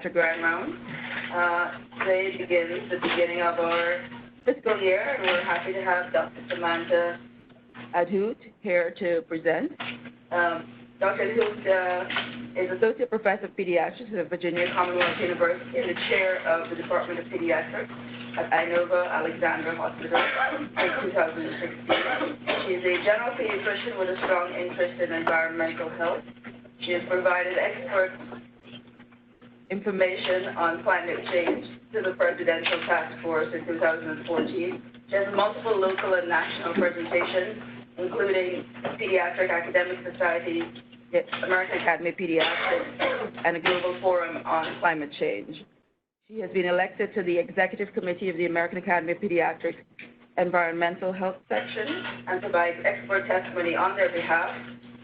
Pediatric Grand Round. Today begins the beginning of our fiscal year, and we're happy to have Dr. Samantha Ahdoot here to present. Dr. Ahdoot is Associate Professor of Pediatrics at Virginia Commonwealth University and the Chair of the Department of Pediatrics at Inova Alexandra Hospital since 2016. She is a general pediatrician with a strong interest in environmental health. She has provided expert information on climate change to the Presidential Task Force in 2014. She has multiple local and national presentations, including Pediatric Academic Society, the American Academy of Pediatrics, and a Global Forum on Climate Change. She has been elected to the Executive Committee of the American Academy of Pediatrics Environmental Health Section and provides expert testimony on their behalf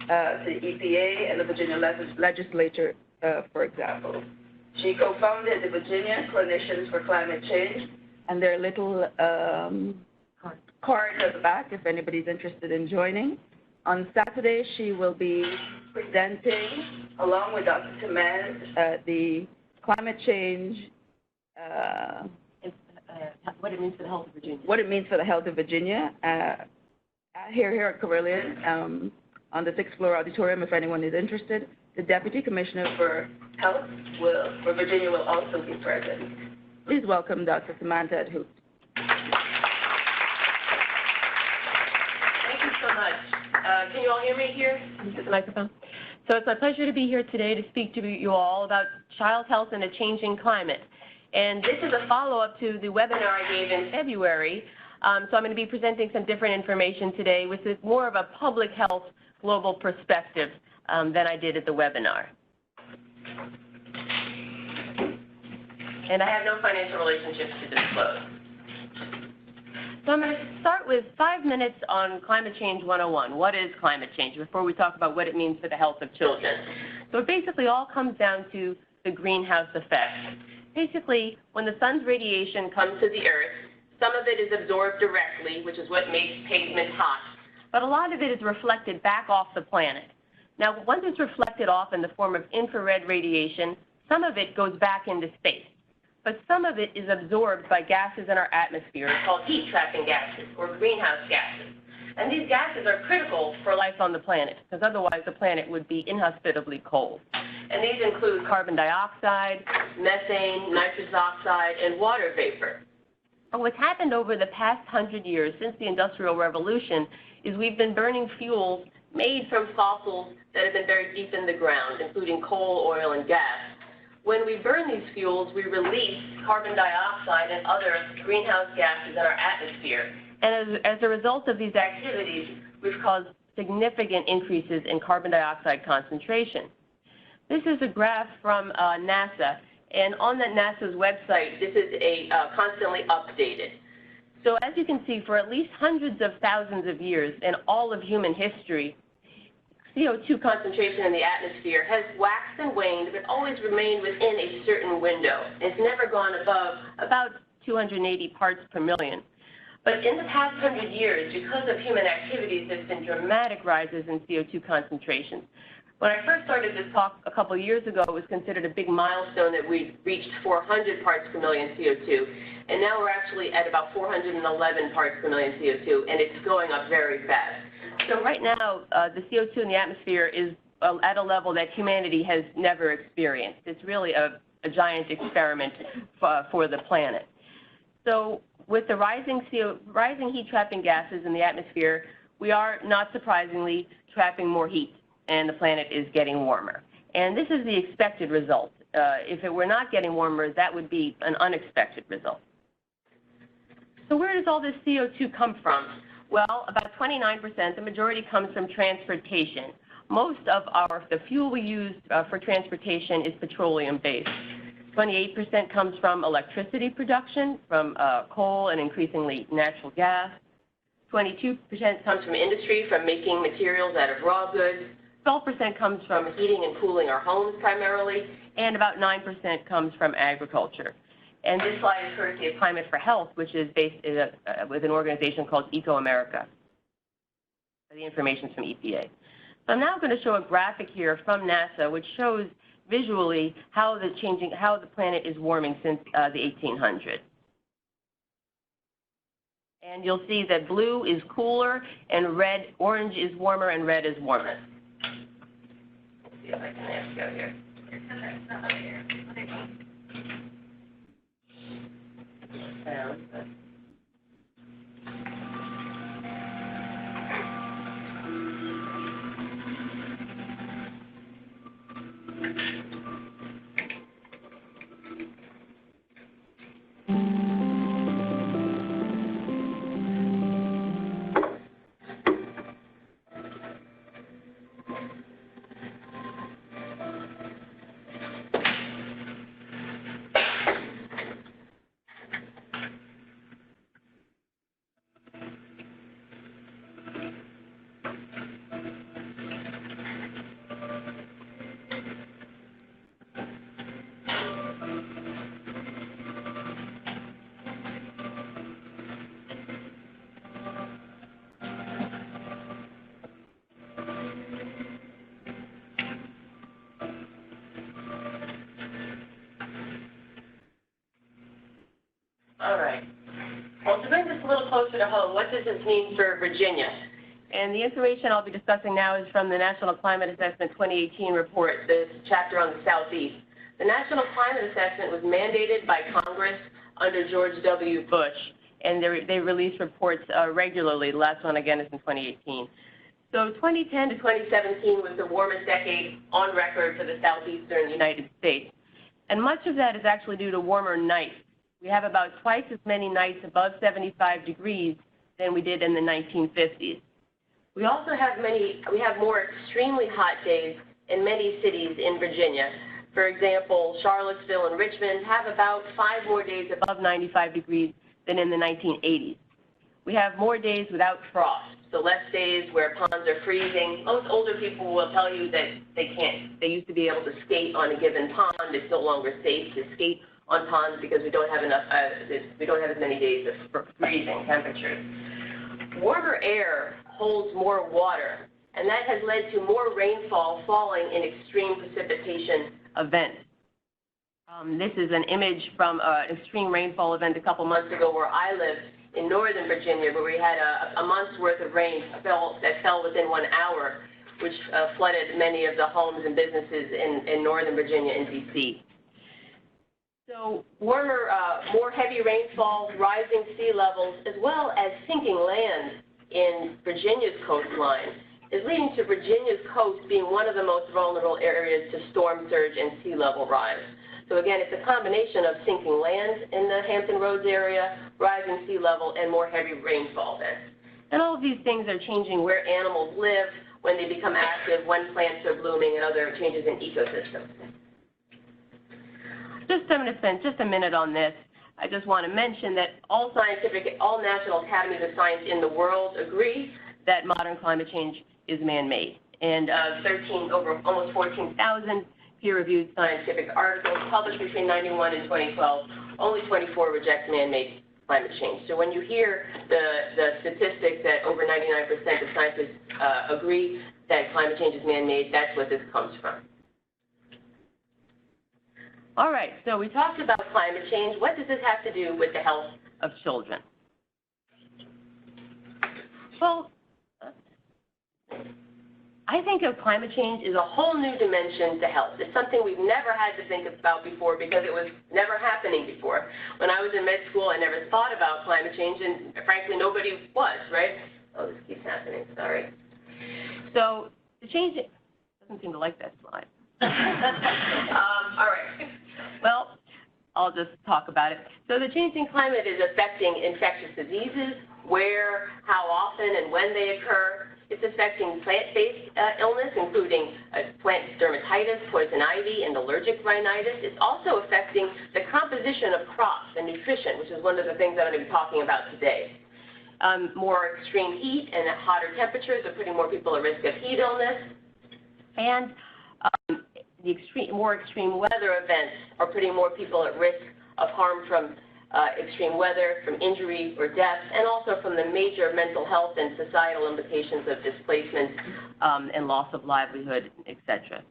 to the EPA and the Virginia legislature, for example. She co-founded the Virginia Clinicians for Climate Change, and there are little cards at the back if anybody's interested in joining. On Saturday, she will be presenting, along with Dr. Temez, the climate change, what it means for the health of Virginia. What it means for the health of Virginia, here at Carilion, on the 6th floor auditorium, if anyone is interested. The Deputy Commissioner for Health for Virginia will also be present. Please welcome Dr. Samantha Ahdoot. Thank you so much. Can you all hear me here? Is the microphone? So it's my pleasure to be here today to speak to you all about child health in a changing climate. And this is a follow-up to the webinar I gave in February. So I'm going to be presenting some different information today with more of a public health global perspective than I did at the webinar. And I have no financial relationships to disclose. So I'm going to start with 5 minutes on Climate Change 101. What is climate change? Before we talk about what it means for the health of children. So it basically all comes down to the greenhouse effect. Basically, when the sun's radiation comes to the earth, some of it is absorbed directly, which is what makes pavement hot, but a lot of it is reflected back off the planet. Now, once it's reflected off in the form of infrared radiation, some of it goes back into space. But some of it is absorbed by gases in our atmosphere called heat-trapping gases, or greenhouse gases. And these gases are critical for life on the planet, because otherwise the planet would be inhospitably cold. And these include carbon dioxide, methane, nitrous oxide, and water vapor. And what's happened over the past 100 years since the Industrial Revolution is we've been burning fuels made from fossils that have been buried deep in the ground, including coal, oil, and gas. When we burn these fuels, we release carbon dioxide and other greenhouse gases in our atmosphere. And as a result of these activities, we've caused significant increases in carbon dioxide concentration. This is a graph from NASA, and on that NASA's website, this is constantly updated. So as you can see, for at least hundreds of thousands of years in all of human history, CO2 concentration in the atmosphere has waxed and waned, but always remained within a certain window. It's never gone above about 280 parts per million. But in the past 100 years, because of human activities, there's been dramatic rises in CO2 concentrations. When I first started this talk a couple of years ago, it was considered a big milestone that we'd reached 400 parts per million CO2. And now we're actually at about 411 parts per million CO2, and it's going up very fast. So right now, the CO2 in the atmosphere is at a level that humanity has never experienced. It's really a giant experiment for the planet. So with the rising heat-trapping gases in the atmosphere, we are, not surprisingly, trapping more heat, and the planet is getting warmer. And this is the expected result. If it were not getting warmer, that would be an unexpected result. So where does all this CO2 come from? Well, about 29%, the majority comes from transportation. Most of the fuel we use for transportation is petroleum-based. 28% comes from electricity production, from coal and increasingly natural gas. 22% comes from industry, from making materials out of raw goods. 12% comes from heating and cooling our homes primarily, and about 9% comes from agriculture. And this slide is courtesy of Climate for Health, which is based with an organization called Eco-America. The information is from EPA. So I'm now going to show a graphic here from NASA, which shows visually how the planet is warming since the 1800s. And you'll see that blue is cooler, and orange is warmer, and red is warmest. Let's see if I can go here. All right. Well, to bring this a little closer to home, what does this mean for Virginia? And the information I'll be discussing now is from the National Climate Assessment 2018 report, this chapter on the Southeast. The National Climate Assessment was mandated by Congress under George W. Bush, and they release reports regularly. The last one, again, is in 2018. So 2010 to 2017 was the warmest decade on record for the southeastern United States. And much of that is actually due to warmer nights. We have about twice as many nights above 75 degrees than we did in the 1950s. We also have more extremely hot days in many cities in Virginia. For example, Charlottesville and Richmond have about 5 more days above 95 degrees than in the 1980s. We have more days without frost, so less days where ponds are freezing. Most older people will tell you that they used to be able to skate on a given pond. It's no longer safe to skate on ponds because we don't have as many days of freezing temperatures. Warmer air holds more water, and that has led to more rainfall falling in extreme precipitation events. This is an image from an extreme rainfall event a couple months ago where I live in northern Virginia, where we had a month's worth of rain that fell within 1 hour, which flooded many of the homes and businesses in northern Virginia and D.C. So warmer, more heavy rainfall, rising sea levels, as well as sinking land in Virginia's coastline is leading to Virginia's coast being one of the most vulnerable areas to storm surge and sea level rise. So again, it's a combination of sinking land in the Hampton Roads area, rising sea level, and more heavy rainfall events. And all of these things are changing where animals live, when they become active, when plants are blooming, and other changes in ecosystems. I'm going to spend just a minute on this. I just want to mention that all national academies of science in the world agree that modern climate change is man-made. And almost 14,000 peer-reviewed scientific articles published between 1991 and 2012, only 24 reject man-made climate change. So when you hear the statistics that over 99% of scientists agree that climate change is man-made, that's what this comes from. All right, so we talked about climate change. What does this have to do with the health of children? Well, I think of climate change as a whole new dimension to health. It's something we've never had to think about before because it was never happening before. When I was in med school, I never thought about climate change, and frankly, nobody was, right? Oh, this keeps happening, sorry. So the change, doesn't seem to like that slide. All right. Well, I'll just talk about it. So the changing climate is affecting infectious diseases, where, how often, and when they occur. It's affecting plant-based illness, including plant dermatitis, poison ivy, and allergic rhinitis. It's also affecting the composition of crops and nutrition, which is one of the things I'm going to be talking about today. More extreme heat and hotter temperatures are putting more people at risk of heat illness. And more extreme weather events are putting more people at risk of harm from extreme weather, from injury or death, and also from the major mental health and societal implications of displacement and loss of livelihood, etc.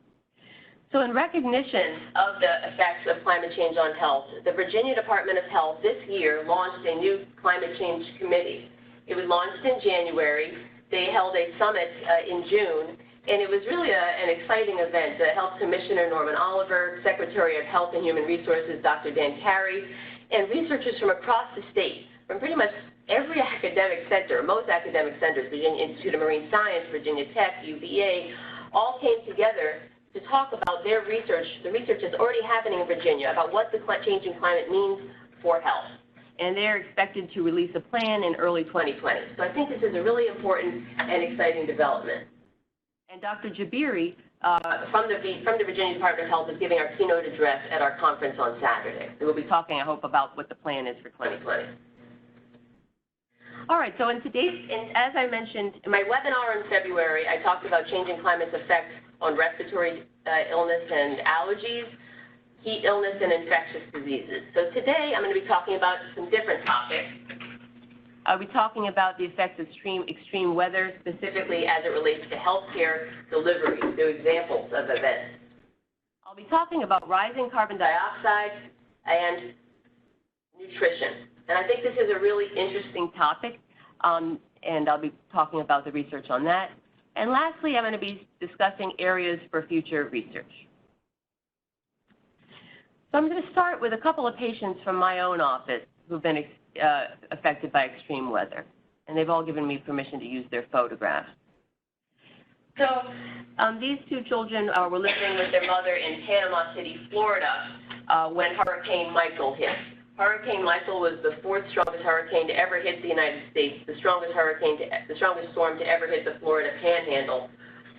So in recognition of the effects of climate change on health, the Virginia Department of Health this year launched a new climate change committee. It was launched in January. They held a summit in June, and it was really an exciting event. The Health Commissioner, Norman Oliver, Secretary of Health and Human Resources, Dr. Dan Carey, and researchers from across the state, from pretty much every academic center, most academic centers, Virginia Institute of Marine Science, Virginia Tech, UVA, all came together to talk about their research, the research that's already happening in Virginia about what the changing climate means for health. And they're expected to release a plan in early 2020. So I think this is a really important and exciting development. And Dr. Jabiri from the Virginia Department of Health is giving our keynote address at our conference on Saturday. So we'll be talking, I hope, about what the plan is for 2020. All right, so as I mentioned, in my webinar in February, I talked about changing climate's effects on respiratory illness and allergies, heat illness, and infectious diseases. So today, I'm going to be talking about some different topics. I'll be talking about the effects of extreme weather, specifically as it relates to healthcare delivery, so examples of events. I'll be talking about rising carbon dioxide and nutrition. And I think this is a really interesting topic, and I'll be talking about the research on that. And lastly, I'm going to be discussing areas for future research. So I'm going to start with a couple of patients from my own office who've been affected by extreme weather, and they've all given me permission to use their photographs. So these two children were living with their mother in Panama City, Florida, when Hurricane Michael hit. Hurricane Michael was the fourth strongest hurricane to ever hit the United States, the strongest storm to ever hit the Florida Panhandle.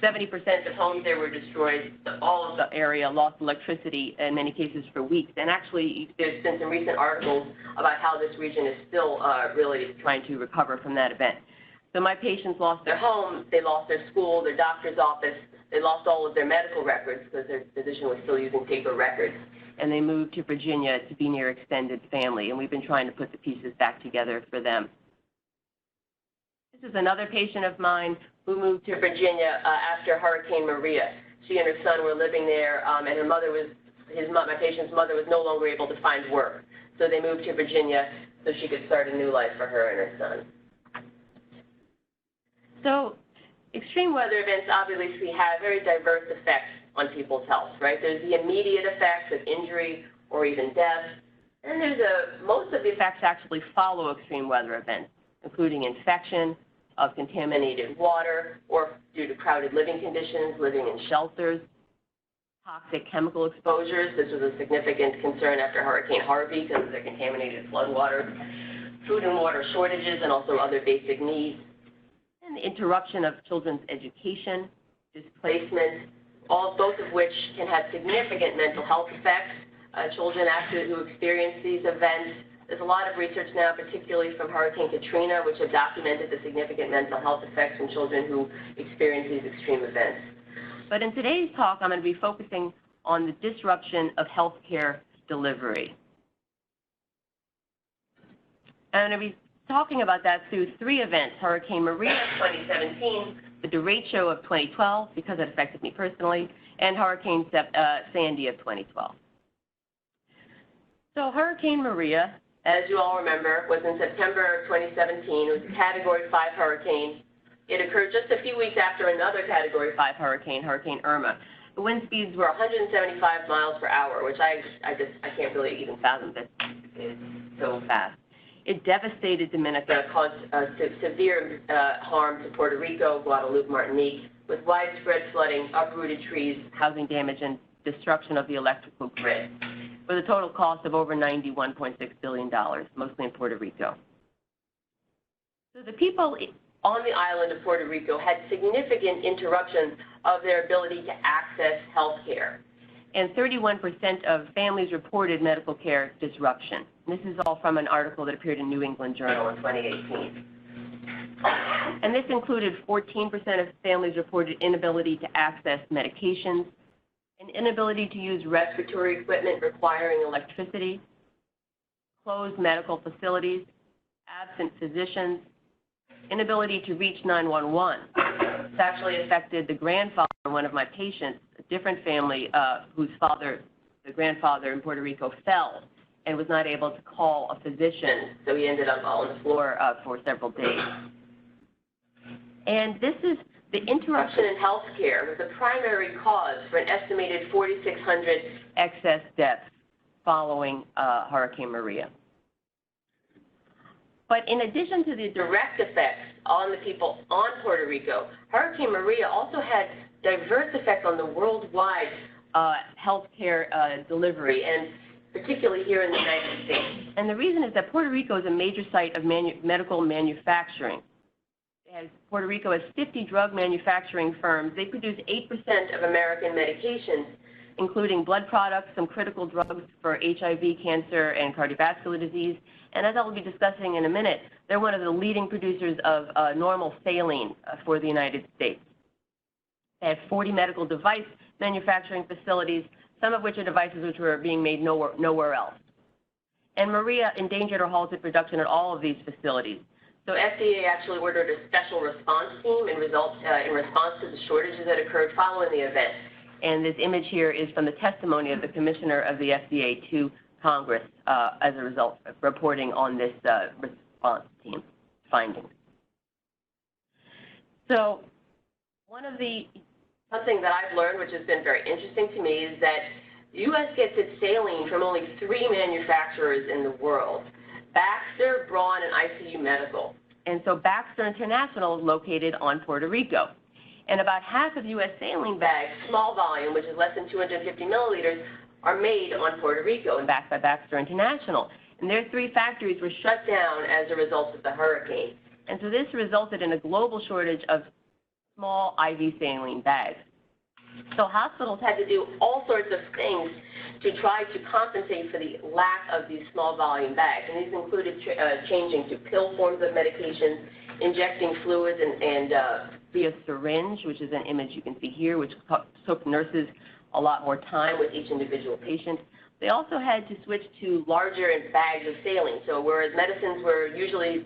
70% of homes there were destroyed. All of the area lost electricity, in many cases, for weeks. And actually, there's been some recent articles about how this region is still really trying to recover from that event. So my patients lost their home, they lost their school, their doctor's office, they lost all of their medical records because their physician was still using paper records. And they moved to Virginia to be near extended family, and we've been trying to put the pieces back together for them. This is another patient of mine who moved to Virginia after Hurricane Maria. She and her son were living there, and my patient's mother was no longer able to find work. So they moved to Virginia so she could start a new life for her and her son. So extreme weather events obviously have very diverse effects on people's health, right? There's the immediate effects of injury or even death, and most of the effects actually follow extreme weather events, including infection of contaminated water or due to crowded living conditions, living in shelters, toxic chemical exposures. This was a significant concern after Hurricane Harvey because of the contaminated floodwaters, food and water shortages, and also other basic needs, and the interruption of children's education, displacement, both of which can have significant mental health effects. Children who experience these events. There's a lot of research now, particularly from Hurricane Katrina, which have documented the significant mental health effects in children who experience these extreme events. But in today's talk, I'm going to be focusing on the disruption of healthcare delivery. I'm going to be talking about that through three events: Hurricane Maria 2017, the Derecho of 2012, because it affected me personally, and Hurricane Sandy of 2012. So Hurricane Maria, as you all remember, was in September of 2017. It was a Category 5 hurricane. It occurred just a few weeks after another Category 5 hurricane, Hurricane Irma. The wind speeds were 175 miles per hour, which I can't really even fathom. It's so fast. It devastated Dominica, caused severe harm to Puerto Rico, Guadeloupe, Martinique, with widespread flooding, uprooted trees, housing damage, and destruction of the electrical grid, with a total cost of over $91.6 billion, mostly in Puerto Rico. So the people on the island of Puerto Rico had significant interruption of their ability to access health care. And 31% of families reported medical care disruption. And this is all from an article that appeared in New England Journal in 2018. And this included 14% of families reported inability to access medications, an inability to use respiratory equipment requiring electricity, closed medical facilities, absent physicians, inability to reach 911. It's actually affected the grandfather of one of my patients, a different family whose father, the grandfather in Puerto Rico, fell and was not able to call a physician, so he ended up on the floor for several days. And this is the interruption in healthcare was the primary cause for an estimated 4,600 excess deaths following Hurricane Maria. But in addition to the direct effects on the people on Puerto Rico, Hurricane Maria also had diverse effects on the worldwide healthcare delivery, and particularly here in the United States. And the reason is that Puerto Rico is a major site of medical manufacturing. As Puerto Rico has 50 drug manufacturing firms. They produce 8% of American medications, including blood products, some critical drugs for HIV, cancer, and cardiovascular disease. And as I will be discussing in a minute, they're one of the leading producers of normal saline for the United States. They have 40 medical device manufacturing facilities, some of which are devices which were being made nowhere else. And Maria endangered or halted production at all of these facilities. So FDA actually ordered a special response team in response to the shortages that occurred following the event. And this image here is from the testimony of the commissioner of the FDA to Congress as a result of reporting on this response team findings. So something that I've learned, which has been very interesting to me, is that the U.S. gets its saline from only 3 manufacturers in the world: Baxter, Braun, and ICU Medical. And so Baxter International is located on Puerto Rico. And about half of U.S. saline bags, small volume, which is less than 250 milliliters, are made on Puerto Rico and backed by Baxter International. And their 3 factories were shut down as a result of the hurricane. And so this resulted in a global shortage of small IV saline bags. So hospitals had to do all sorts of things to try to compensate for the lack of these small volume bags. And these included changing to pill forms of medications, injecting fluids and via syringe, which is an image you can see here, which took nurses a lot more time with each individual patient. They also had to switch to larger bags of saline. So whereas medicines were usually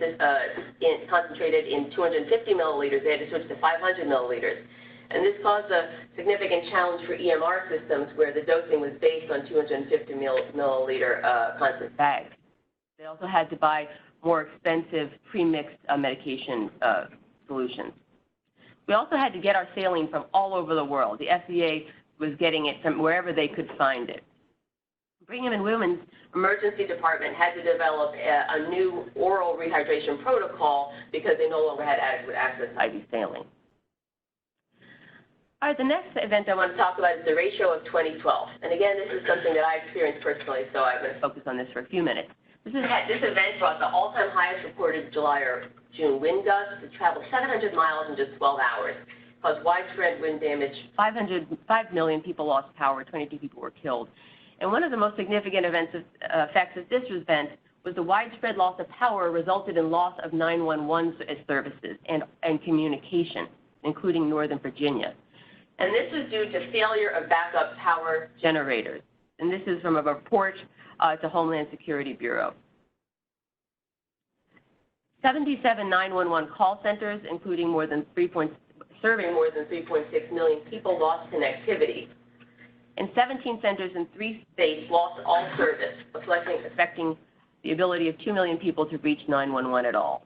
concentrated in 250 milliliters, they had to switch to 500 milliliters. And this caused a significant challenge for EMR systems where the dosing was based on 250 milliliter constant bags. They also had to buy more expensive pre-mixed medication solutions. We also had to get our saline from all over the world. The FDA was getting it from wherever they could find it. Brigham and Women's Emergency Department had to develop a new oral rehydration protocol because they no longer had adequate access to IV saline. All right, the next event I want to talk about is the Derecho of 2012. And again, this is something that I experienced personally, so I'm going to focus on this for a few minutes. This event brought the all-time highest reported July or June wind gusts. It traveled 700 miles in just 12 hours, caused widespread wind damage. 5 million people lost power, 22 people were killed. And one of the most significant effects of this event was the widespread loss of power resulted in loss of 911 services and communication, including Northern Virginia. And this was due to failure of backup power generators. And this is from a report to Homeland Security Bureau. 77 911 call centers, including serving more than 3.6 million people, lost connectivity. And 17 centers in 3 states lost all service, affecting the ability of 2 million people to reach 911 at all.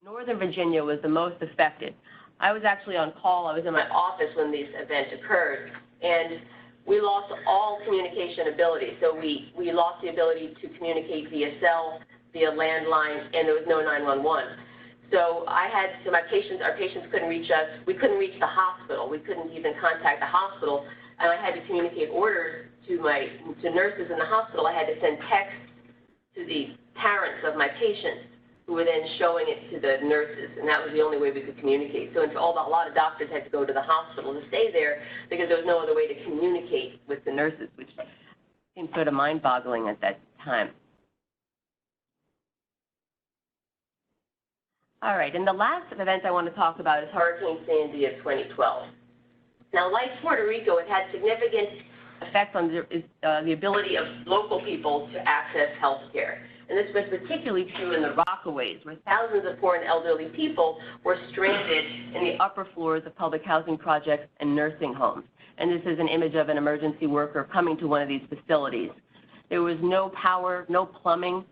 Northern Virginia was the most affected. I was actually on call. I was in my office when this event occurred, and we lost all communication ability. So we lost the ability to communicate via cell, via landline, and there was no 911. So our patients couldn't reach us. We couldn't reach the hospital. We couldn't even contact the hospital, and I had to communicate orders to nurses in the hospital. I had to send texts to the parents of my patients, who were then showing it to the nurses, and that was the only way we could communicate. So a lot of doctors had to go to the hospital to stay there because there was no other way to communicate with the nurses, which seemed sort of mind-boggling at that time. All right, and the last event I want to talk about is Hurricane Sandy of 2012. Now, like Puerto Rico, it had significant effect on the ability of local people to access health care. And this was particularly true in the Rockaways, where thousands of poor and elderly people were stranded in the upper floors of public housing projects and nursing homes. And this is an image of an emergency worker coming to one of these facilities. There was no power, no plumbing.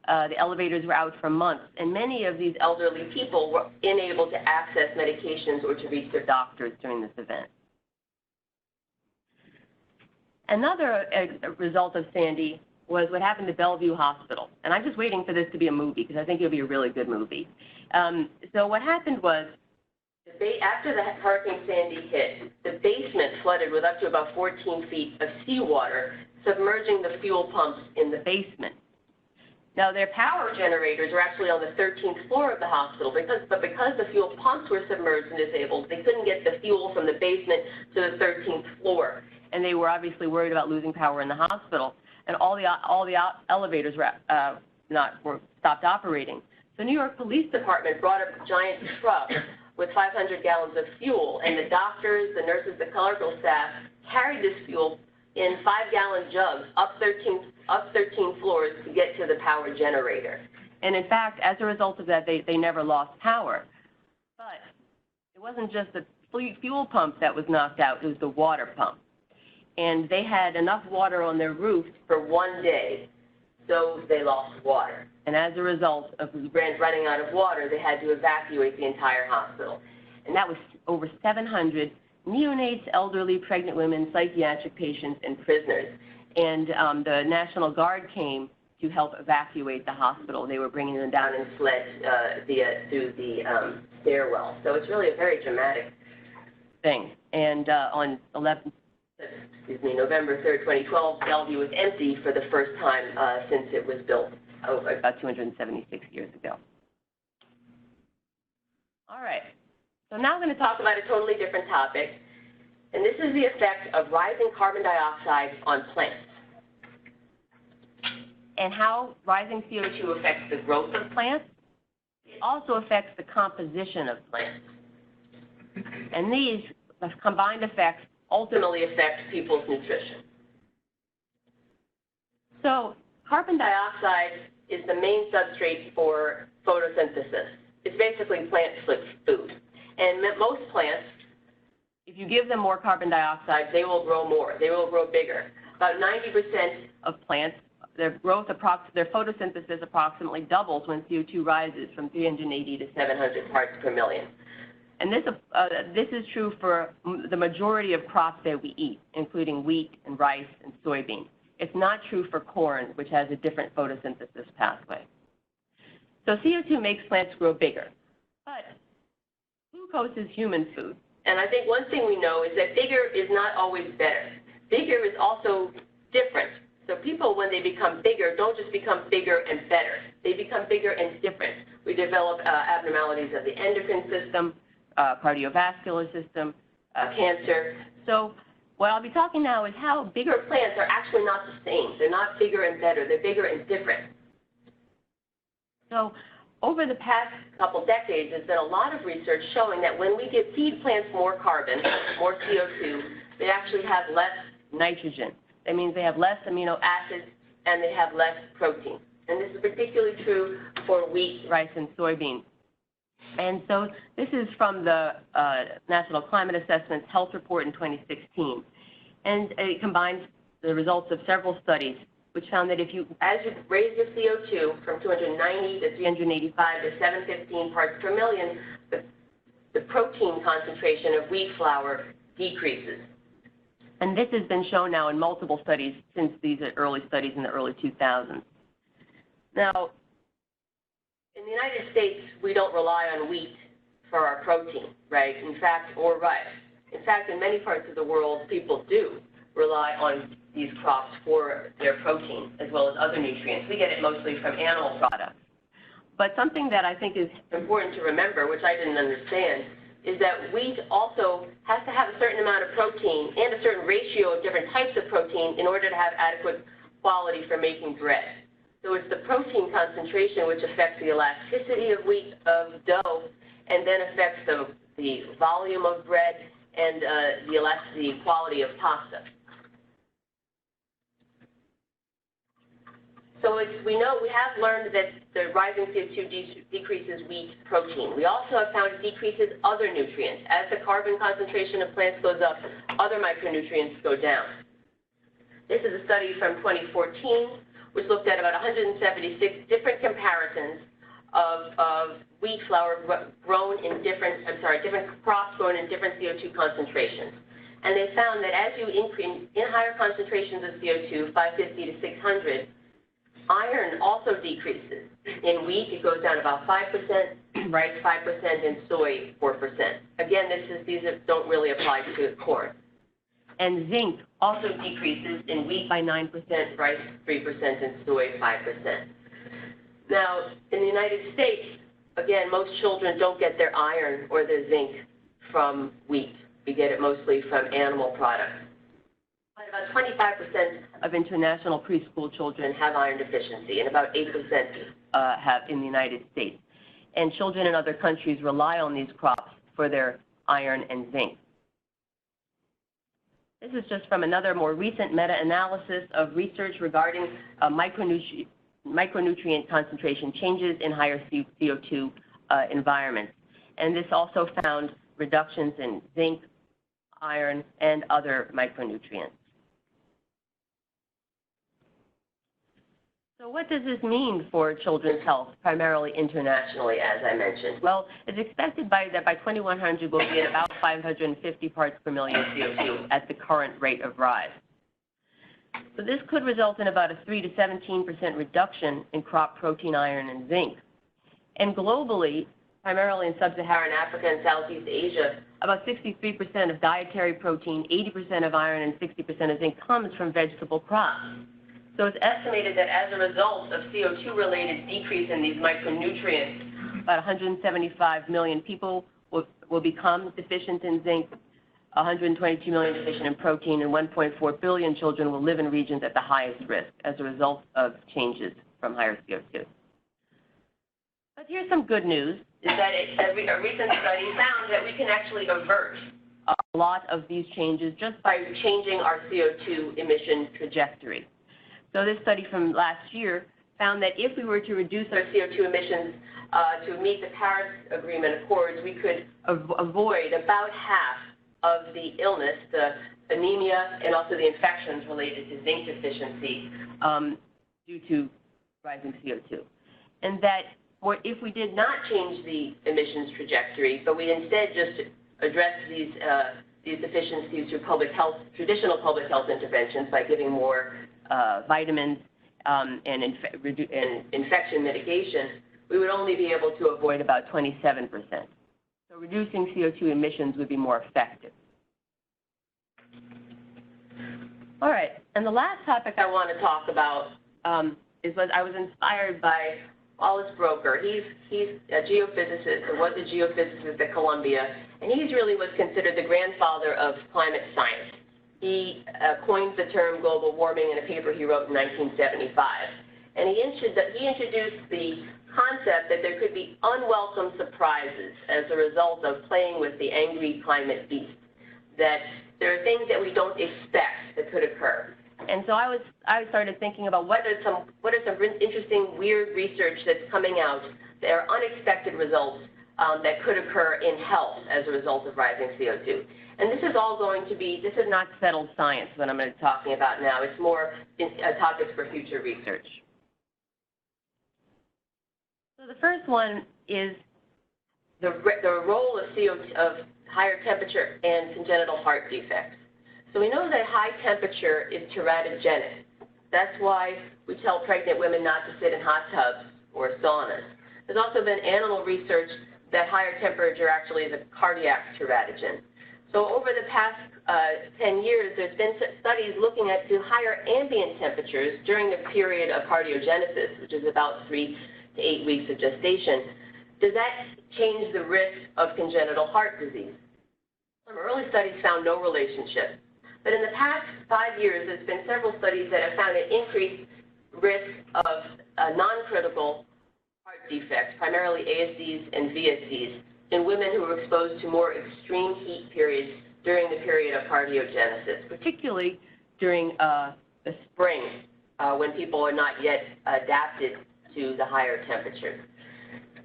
The elevators were out for months, and many of these elderly people were unable to access medications or to reach their doctors during this event. Another result of Sandy was what happened to Bellevue Hospital. And I'm just waiting for this to be a movie because I think it'll be a really good movie. So what happened was, after the Hurricane Sandy hit, the basement flooded with up to about 14 feet of seawater, submerging the fuel pumps in the basement. Now, their power generators were actually on the 13th floor of the hospital, but because the fuel pumps were submerged and disabled, they couldn't get the fuel from the basement to the 13th floor. And they were obviously worried about losing power in the hospital. And all the elevators were stopped operating. So New York Police Department brought a giant truck with 500 gallons of fuel, and the doctors, the nurses, the clerical staff carried this fuel in 5-gallon jugs up 13 floors to get to the power generator. And in fact, as a result of that, they never lost power. But it wasn't just the fuel pump that was knocked out, it was the water pump. And they had enough water on their roof for 1 day, so they lost water. And as a result of running out of water, they had to evacuate the entire hospital. And that was over 700 neonates, elderly, pregnant women, psychiatric patients, and prisoners. And the National Guard came to help evacuate the hospital. They were bringing them down in sleds through the stairwell. So it's really a very dramatic thing. And on November 3rd, 2012, Bellevue was empty for the first time since it was built about 276 years ago. All right. So now I'm going to talk about a totally different topic, and this is the effect of rising carbon dioxide on plants and how rising CO2 affects the growth of plants. It also affects the composition of plants. And these combined effects ultimately affect people's nutrition. So carbon dioxide is the main substrate for photosynthesis. It's basically plant food. And most plants, if you give them more carbon dioxide, they will grow more. They will grow bigger. About 90% of plants, their photosynthesis approximately doubles when CO2 rises from 380 to 700 parts per million. And this is true for the majority of crops that we eat, including wheat and rice and soybean. It's not true for corn, which has a different photosynthesis pathway. So CO2 makes plants grow bigger. But glucose is human food. And I think one thing we know is that bigger is not always better. Bigger is also different. So people, when they become bigger, don't just become bigger and better. They become bigger and different. We develop abnormalities of the endocrine system, cardiovascular system, cancer. So what I'll be talking now is how bigger plants are actually not the same. They're not bigger and better. They're bigger and different. So over the past couple decades, there's been a lot of research showing that when we feed plants more carbon, more CO2, they actually have less nitrogen. That means they have less amino acids and they have less protein. And this is particularly true for wheat, rice, and soybean. And so this is from the National Climate Assessment's Health Report in 2016. And it combines the results of several studies, which found that as you raise the CO2 from 290 to 385 to 715 parts per million, the protein concentration of wheat flour decreases. And this has been shown now in multiple studies since these early studies in the early 2000s. Now, in the United States, we don't rely on wheat for our protein, right? In fact, or rice. In fact, in many parts of the world, people do rely on these crops for their protein as well as other nutrients. We get it mostly from animal products. But something that I think is important to remember, which I didn't understand, is that wheat also has to have a certain amount of protein and a certain ratio of different types of protein in order to have adequate quality for making bread. So it's the protein concentration which affects the elasticity of dough, and then affects the volume of bread and the quality of pasta. So we have learned that the rising CO2 decreases wheat protein. We also have found it decreases other nutrients. As the carbon concentration of plants goes up, other micronutrients go down. This is a study from 2014, which looked at about 176 different comparisons of wheat flour grown in different crops grown in different CO2 concentrations. And they found that as you increase in higher concentrations of CO2, 550 to 600, iron also decreases. In wheat, it goes down about 5%, rice 5%, and soy 4%. Again, these don't really apply to corn. And zinc also decreases in wheat by 9%, rice 3%, and soy 5%. Now, in the United States, again, most children don't get their iron or their zinc from wheat. We get it mostly from animal products. But about 25% of international preschool children have iron deficiency, and about 8% have in the United States. And children in other countries rely on these crops for their iron and zinc. This is just from another more recent meta-analysis of research regarding micronutrient concentration changes in higher CO2 environments. And this also found reductions in zinc, iron, and other micronutrients. So what does this mean for children's health, primarily internationally, as I mentioned? Well, it's expected that by 2100 we'll be at about 550 parts per million CO2 at the current rate of rise. So this could result in about a 3 to 17% reduction in crop protein, iron, and zinc. And globally, primarily in sub-Saharan Africa and Southeast Asia, about 63% of dietary protein, 80% of iron, and 60% of zinc comes from vegetable crops. So it's estimated that as a result of CO2-related decrease in these micronutrients, about 175 million people will become deficient in zinc, 122 million deficient in protein, and 1.4 billion children will live in regions at the highest risk as a result of changes from higher CO2. But here's some good news, is that a recent study found that we can actually avert a lot of these changes just by changing our CO2 emission trajectory. So this study from last year found that if we were to reduce our CO2 emissions to meet the Paris Agreement accords, we could avoid about half of the illness, the anemia, and also the infections related to zinc deficiency due to rising CO2. And that if we did not change the emissions trajectory, but we instead just address these deficiencies through traditional public health interventions by giving more vitamins and infection mitigation, we would only be able to avoid about 27%. So reducing CO2 emissions would be more effective. All right, and the last topic I want to talk about is what I was inspired by Wallace Broecker. He's a geophysicist, or was a geophysicist at Columbia, and he's really what's considered the grandfather of climate science. He coined the term global warming in a paper he wrote in 1975. And he introduced the concept that there could be unwelcome surprises as a result of playing with the angry climate beast, that there are things that we don't expect that could occur. And so I started thinking about what are some interesting, weird research that's coming out. There are unexpected results that could occur in health as a result of rising CO2. And this is all this is not settled science that I'm going to be talking about now. It's more topics for future research. So the first one is the role of higher temperature and congenital heart defects. So we know that high temperature is teratogenic. That's why we tell pregnant women not to sit in hot tubs or saunas. There's also been animal research that higher temperature actually is a cardiac teratogen. So over the past 10 years, there's been studies looking at the higher ambient temperatures during the period of cardiogenesis, which is about 3 to 8 weeks of gestation. Does that change the risk of congenital heart disease? Some early studies found no relationship. But in the past 5 years, there's been several studies that have found an increased risk of non-critical heart defects, primarily ASDs and VSDs, in women who were exposed to more extreme heat periods during the period of cardiogenesis, particularly during the spring, when people are not yet adapted to the higher temperatures.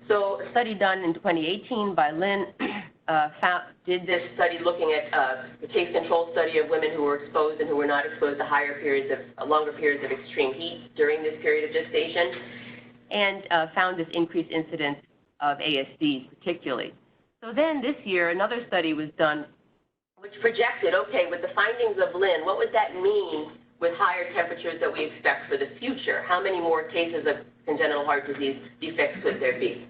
So a study done in 2018 by Lynn did this study looking at a case control study of women who were exposed and who were not exposed to longer periods of extreme heat during this period of gestation, and found this increased incidence of ASDs particularly. So then this year, another study was done which projected, okay, with the findings of Lynn, what would that mean with higher temperatures that we expect for the future? How many more cases of congenital heart disease defects could there be?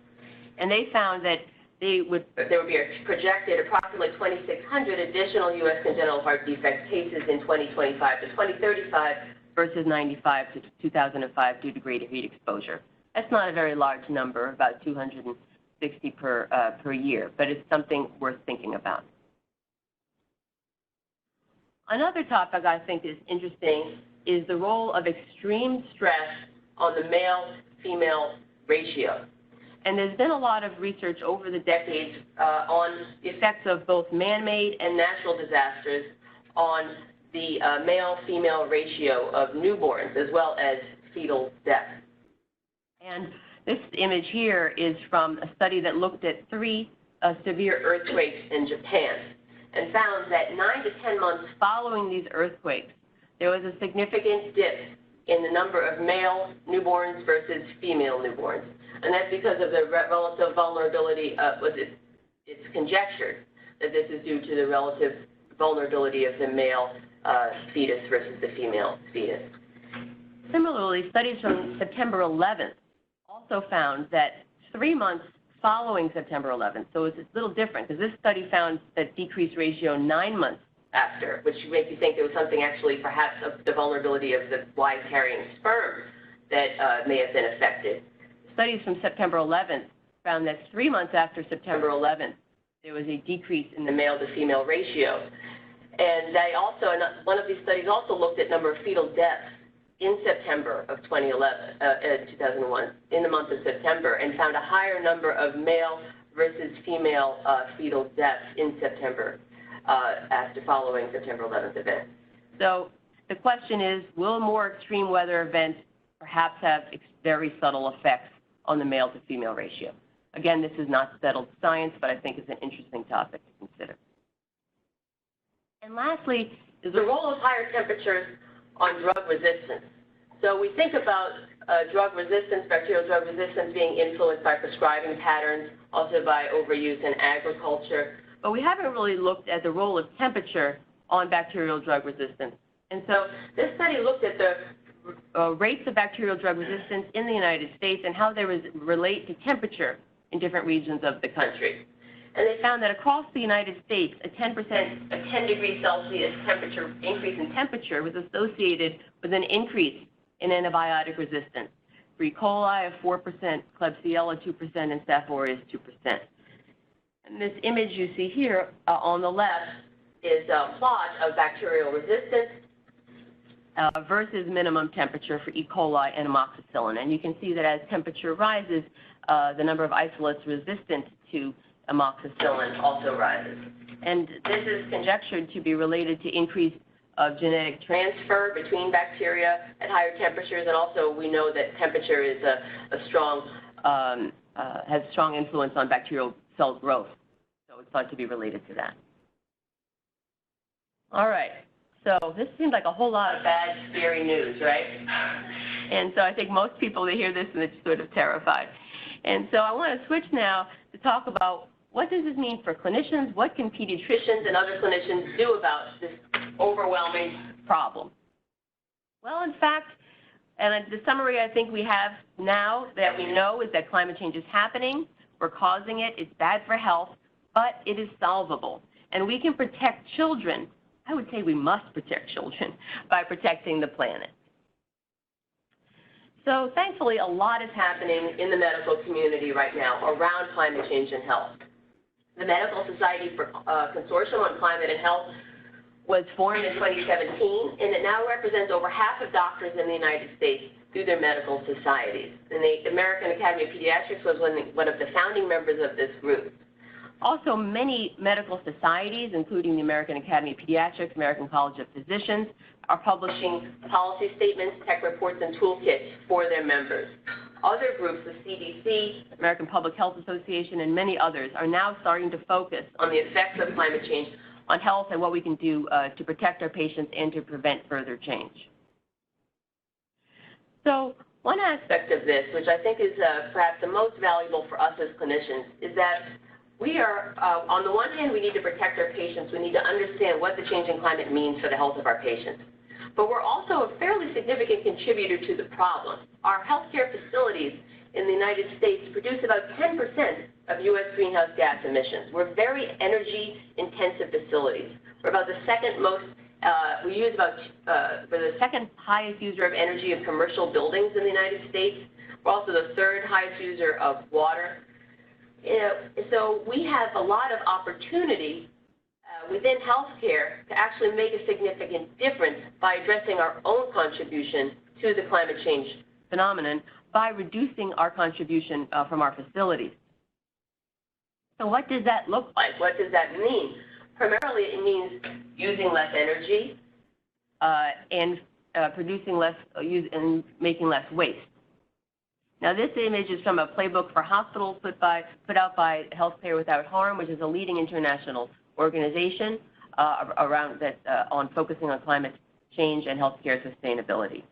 And they found that there would be a projected approximately 2,600 additional U.S. congenital heart defect cases in 2025 to 2035 versus 95 to 2005 due to greater heat exposure. That's not a very large number, about 260 per year, but it's something worth thinking about. Another topic I think is interesting is the role of extreme stress on the male-female ratio. And there's been a lot of research over the decades on the effects of both man-made and natural disasters on the male-female ratio of newborns as well as fetal death. And this image here is from a study that looked at 3 severe earthquakes in Japan and found that 9 to 10 months following these earthquakes, there was a significant dip in the number of male newborns versus female newborns. And that's because of the relative vulnerability it's conjectured that this is due to the relative vulnerability of the male fetus versus the female fetus. Similarly, studies from September 11th also found that 3 months following September 11th, so it's a little different because this study found that decreased ratio 9 months after, which makes you think there was something actually perhaps of the vulnerability of the Y-carrying sperm that may have been affected. Studies from September 11th found that 3 months after September 11th, there was a decrease in the male to female ratio. And they also, one of these studies also looked at number of fetal deaths in September of 2001, in the month of September, and found a higher number of male versus female fetal deaths in September after following September 11th event. So the question is, will more extreme weather events perhaps have very subtle effects on the male to female ratio? Again, this is not settled science, but I think it's an interesting topic to consider. And lastly, is the role of higher temperatures on drug resistance. So we think about drug resistance, bacterial drug resistance being influenced by prescribing patterns, also by overuse in agriculture, but we haven't really looked at the role of temperature on bacterial drug resistance. And so this study looked at the rates of bacterial drug resistance in the United States and how they relate to temperature in different regions of the country. And they found that across the United States, a 10 degree Celsius temperature increase in temperature was associated with an increase in antibiotic resistance. For E. coli of 4%, Klebsiella 2%, and Staph aureus 2%. And this image you see here on the left is a plot of bacterial resistance versus minimum temperature for E. coli and amoxicillin. And you can see that as temperature rises, the number of isolates resistant to amoxicillin also rises. And this is conjectured to be related to increased genetic transfer between bacteria at higher temperatures, and also we know that temperature is has strong influence on bacterial cell growth. So it's thought to be related to that. All right. So this seems like a whole lot of bad, scary news, right? And so I think most people, they hear this and they're sort of terrified. And so I want to switch now to talk about what does this mean for clinicians? What can pediatricians and other clinicians do about this overwhelming problem? Well, in fact, and the summary I think we have now that we know is that climate change is happening. We're causing it. It's bad for health, but it is solvable. And we can protect children. I would say we must protect children by protecting the planet. So thankfully, a lot is happening in the medical community right now around climate change and health. The Medical Society for Consortium on Climate and Health was formed in 2017, and it now represents over half of doctors in the United States through their medical societies. And the American Academy of Pediatrics was one of the founding members of this group. Also, many medical societies, including the American Academy of Pediatrics, American College of Physicians, are publishing policy statements, tech reports, and toolkits for their members. Other groups, the CDC, American Public Health Association, and many others are now starting to focus on the effects of climate change on health and what we can do to protect our patients and to prevent further change. So one aspect of this, which I think is perhaps the most valuable for us as clinicians, is that we are, on the one hand, we need to protect our patients. We need to understand what the changing climate means for the health of our patients. But we're also a fairly significant contributor to the problem. Our healthcare facilities in the United States produce about 10% of U.S. greenhouse gas emissions. We're very energy-intensive facilities. We're about the second most, we use about, we're the second highest user of energy of commercial buildings in the United States. We're also the third highest user of water. So we have a lot of opportunity within healthcare to actually make a significant difference by addressing our own contribution to the climate change phenomenon by reducing our contribution from our facilities. So what does that look like? What does that mean? Primarily, it means using less energy and producing less, and making less waste. Now, this image is from a playbook for hospitals put out by Healthcare Without Harm, which is a leading international organization around that on focusing on climate change and healthcare sustainability.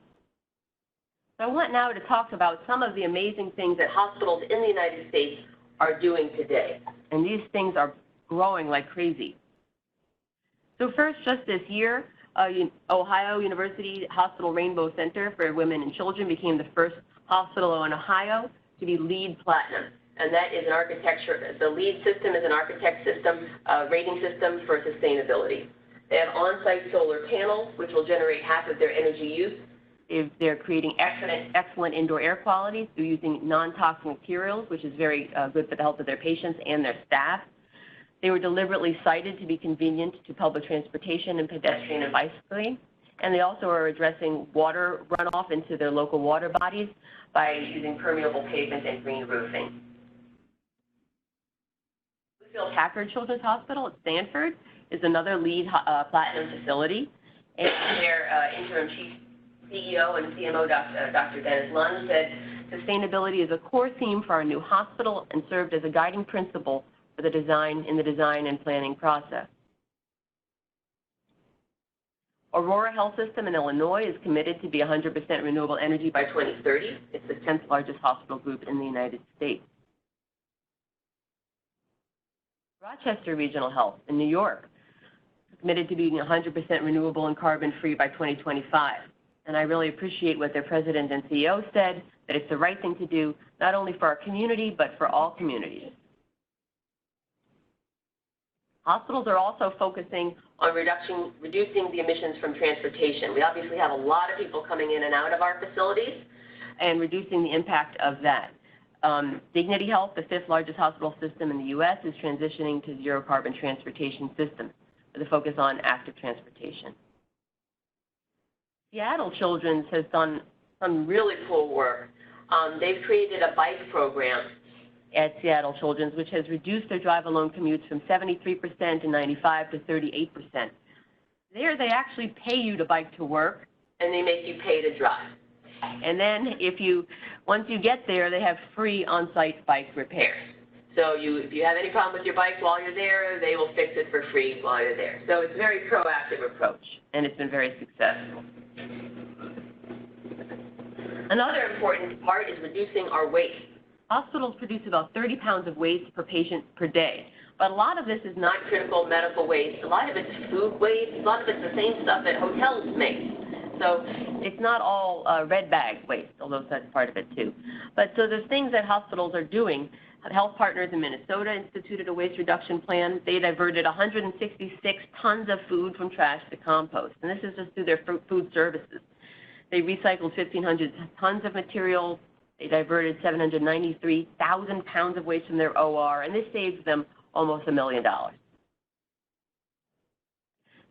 So I want now to talk about some of the amazing things that hospitals in the United States are doing today, and these things are growing like crazy. So first, just this year, Ohio University Hospital Rainbow Center for Women and Children became the first hospital in Ohio to be LEED Platinum. And that is an architecture, the LEED system is an architect system, rating system for sustainability. They have on-site solar panels, which will generate half of their energy use. They're creating excellent indoor air quality through using non-toxic materials, which is very good for the health of their patients and their staff. They were deliberately sited to be convenient to public transportation and pedestrian and bicycling. And they also are addressing water runoff into their local water bodies by using permeable pavement and green roofing. Lucile Packard Children's Hospital at Stanford is another LEED Platinum facility, and their interim chief CEO and CMO, Dr. Dennis Lund, said sustainability is a core theme for our new hospital and served as a guiding principle for the design and planning process. Aurora Health System in Illinois is committed to be 100% renewable energy by 2030. It's the 10th largest hospital group in the United States. Rochester Regional Health in New York is committed to being 100% renewable and carbon-free by 2025. And I really appreciate what their president and CEO said, that it's the right thing to do, not only for our community, but for all communities. Hospitals are also focusing on reducing the emissions from transportation. We obviously have a lot of people coming in and out of our facilities and reducing the impact of that. Dignity Health, the 5th largest hospital system in the U.S., is transitioning to zero carbon transportation systems with a focus on active transportation. Seattle Children's has done some really cool work. They've created a bike program at Seattle Children's, which has reduced their drive-alone commutes from 73% in '95 to 38%. There, they actually pay you to bike to work, and they make you pay to drive. And then once you get there, they have free on-site bike repairs. So if you have any problem with your bike while you're there, they will fix it for free while you're there. So it's a very proactive approach, and it's been very successful. Another important part is reducing our waste. Hospitals produce about 30 pounds of waste per patient per day, but a lot of this is not critical medical waste. A lot of it's food waste. A lot of it's the same stuff that hotels make. So it's not all red bag waste, although that's part of it too. But so there's things that hospitals are doing. Health Partners in Minnesota instituted a waste reduction plan. They diverted 166 tons of food from trash to compost, and this is just through their food services. They recycled 1,500 tons of materials. They diverted 793,000 pounds of waste from their OR, and this saves them almost $1 million.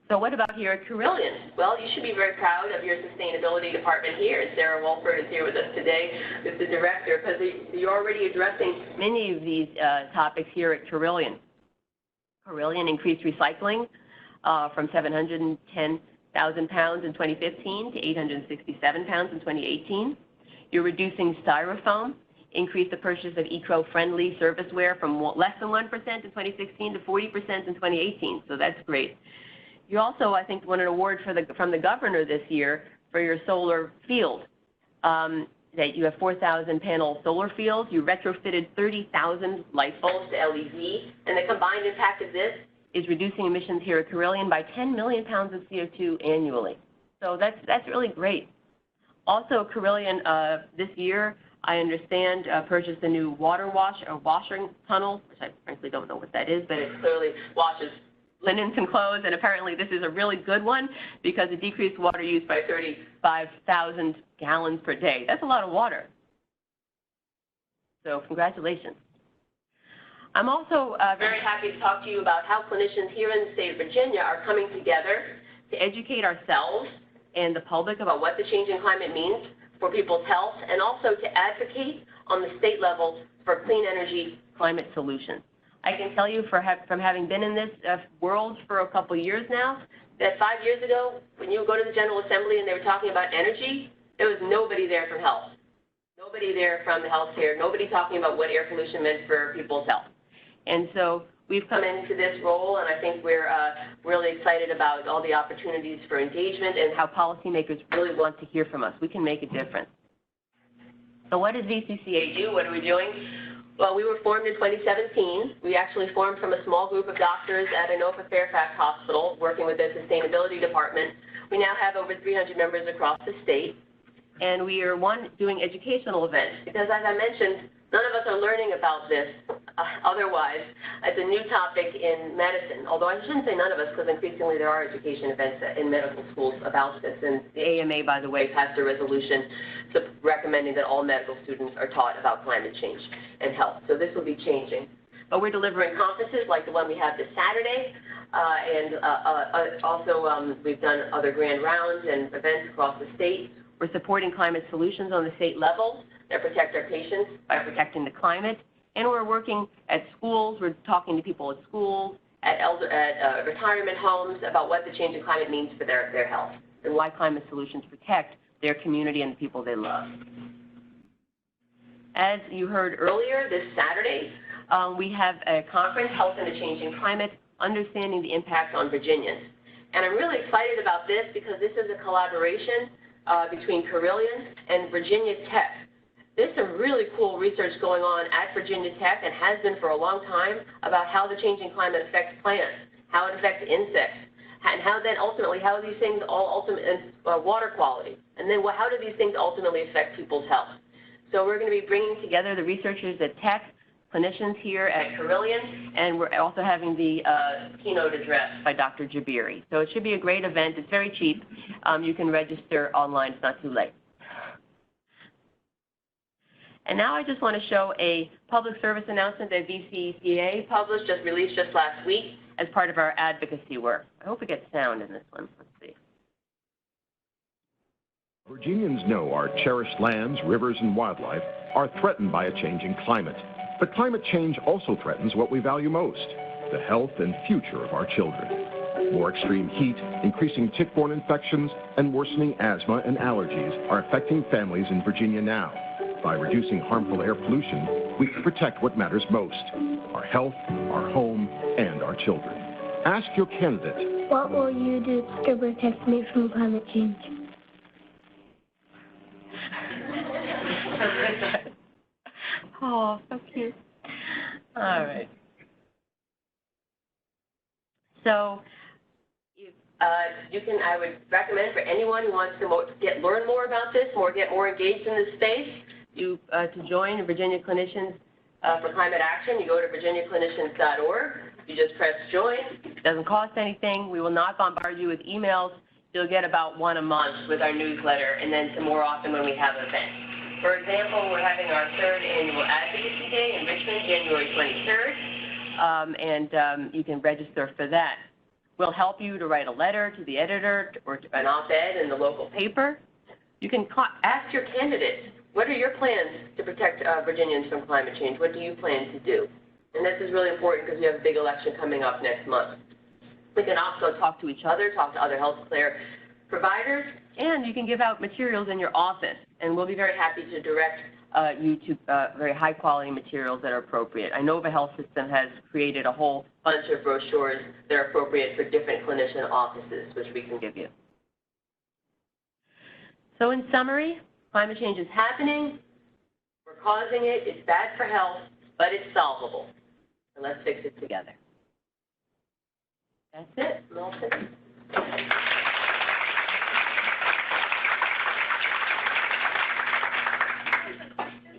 So what about here at Carilion? Well, you should be very proud of your sustainability department here. Sarah Wolford is here with us today as the director, because you're already addressing many of these topics here at Carilion. Carilion increased recycling from 710,000 pounds in 2015 to 867 pounds in 2018. You're reducing styrofoam, increased the purchase of eco-friendly serviceware from less than 1% in 2016 to 40% in 2018, so that's great. You also, I think, won an award from the governor this year for your solar field. That you have 4,000 panel solar fields. You retrofitted 30,000 light bulbs to LED, and the combined impact of this is reducing emissions here at Carilion by 10 million pounds of CO2 annually. So that's really great. Also, Carilion this year, I understand, purchased a new washing tunnel, which I frankly don't know what that is, but it clearly washes linens and clothes, and apparently this is a really good one because it decreased water use by 35,000 gallons per day. That's a lot of water. So congratulations. I'm also very happy to talk to you about how clinicians here in the state of Virginia are coming together to educate ourselves and the public about what the changing climate means for people's health, and also to advocate on the state level for clean energy climate solutions. I can tell you from having been in this world for a couple years now, that 5 years ago, when you go to the General Assembly and they were talking about energy, there was nobody there from health. Nobody there from the healthcare, nobody talking about what air pollution meant for people's health. And so we've come into this role, and I think we're really excited about all the opportunities for engagement and how policymakers really want to hear from us. We can make a difference. So what does VCCA do? What are we doing? Well, we were formed in 2017. We actually formed from a small group of doctors at Inova Fairfax Hospital working with their sustainability department. We now have over 300 members across the state. And we are, doing educational events because, as I mentioned, none of us are learning about this otherwise. It's a new topic in medicine, although I shouldn't say none of us because increasingly there are education events in medical schools about this. And the AMA, by the way, passed a resolution recommending that all medical students are taught about climate change and health. So this will be changing. But we're delivering conferences like the one we have this Saturday, and also we've done other grand rounds and events across the state. We're supporting climate solutions on the state level that protect our patients by protecting the climate. And we're working at schools. We're talking to people at schools, at retirement homes about what the changing climate means for their health and why climate solutions protect their community and the people they love. As you heard earlier, this Saturday, we have a conference, Health in a Changing Climate, Understanding the Impact on Virginians. And I'm really excited about this because this is a collaboration between Carilion and Virginia Tech. There's some really cool research going on at Virginia Tech and has been for a long time about how the changing climate affects plants, how it affects insects, and how then ultimately, how these things all water quality, and then how do these things ultimately affect people's health. So we're going to be bringing together the researchers at Tech, clinicians here at Carilion, and we're also having the keynote address by Dr. Jabiri. So it should be a great event. It's very cheap. You can register online. It's not too late. And now I just want to show a public service announcement that VCCA released just last week as part of our advocacy work. I hope we get sound in this one. Let's see. Virginians know our cherished lands, rivers, and wildlife are threatened by a changing climate. But climate change also threatens what we value most, the health and future of our children. More extreme heat, increasing tick-borne infections, and worsening asthma and allergies are affecting families in Virginia now. By reducing harmful air pollution, we can protect what matters most, our health, our home, and our children. Ask your candidate. What will you do to protect me from climate change? Oh, so cute. All right. So I would recommend for anyone who wants to learn more about this, get more engaged in this space, to join Virginia Clinicians for Climate Action. You go to virginiaclinicians.org. You just press join. It doesn't cost anything. We will not bombard you with emails. You'll get about one a month with our newsletter, and then some more often when we have events. For example, we're having our 3rd annual Advocacy Day in Richmond, January 23rd, and you can register for that. We'll help you to write a letter to the editor or an op-ed in the local paper. You can ask your candidates, what are your plans to protect Virginians from climate change? What do you plan to do? And this is really important because we have a big election coming up next month. We can also talk to each other, talk to other healthcare providers, and you can give out materials in your office. And we'll be very happy to direct you to very high-quality materials that are appropriate. Inova Health System has created a whole bunch of brochures that are appropriate for different clinician offices, which we can give you. So in summary, climate change is happening. We're causing it. It's bad for health, but it's solvable. And let's fix it together. That's it. I'm all set.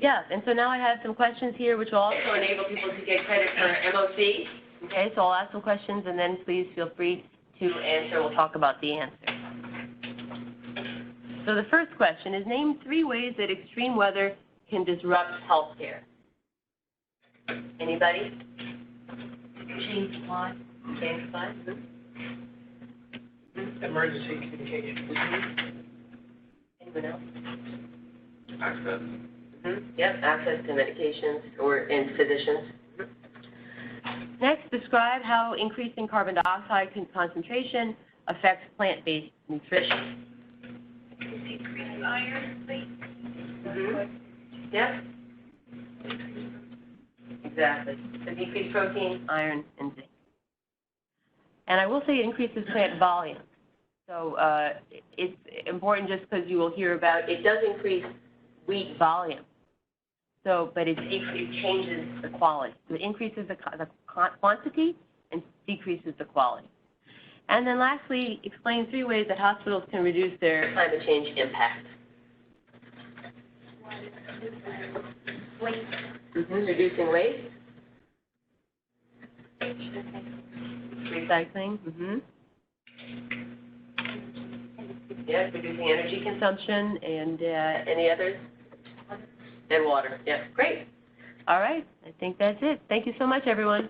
Yeah, and so now I have some questions here which will also enable people to get credit for MOC. Okay, so I'll ask some questions and then please feel free to answer. We'll talk about the answer. So the first question is, name 3 ways that extreme weather can disrupt healthcare. Anybody? Change supply. Change supply. Emergency communication. Anyone else? Access. Yep, access to medications and physicians. Next, describe how increasing carbon dioxide concentration affects plant-based nutrition. Decrease iron, zinc. Yep. Exactly. So decrease protein, iron, and zinc. And I will say it increases plant volume. So it's important just because you will hear about it does increase wheat volume. So, but it changes the quality. So it increases the quantity and decreases the quality. And then lastly, explain 3 ways that hospitals can reduce their climate change impact. Waste. Reducing waste. Recycling. Yes, reducing energy consumption and any others? And water. Yeah, great. All right, I think that's it. Thank you so much, everyone.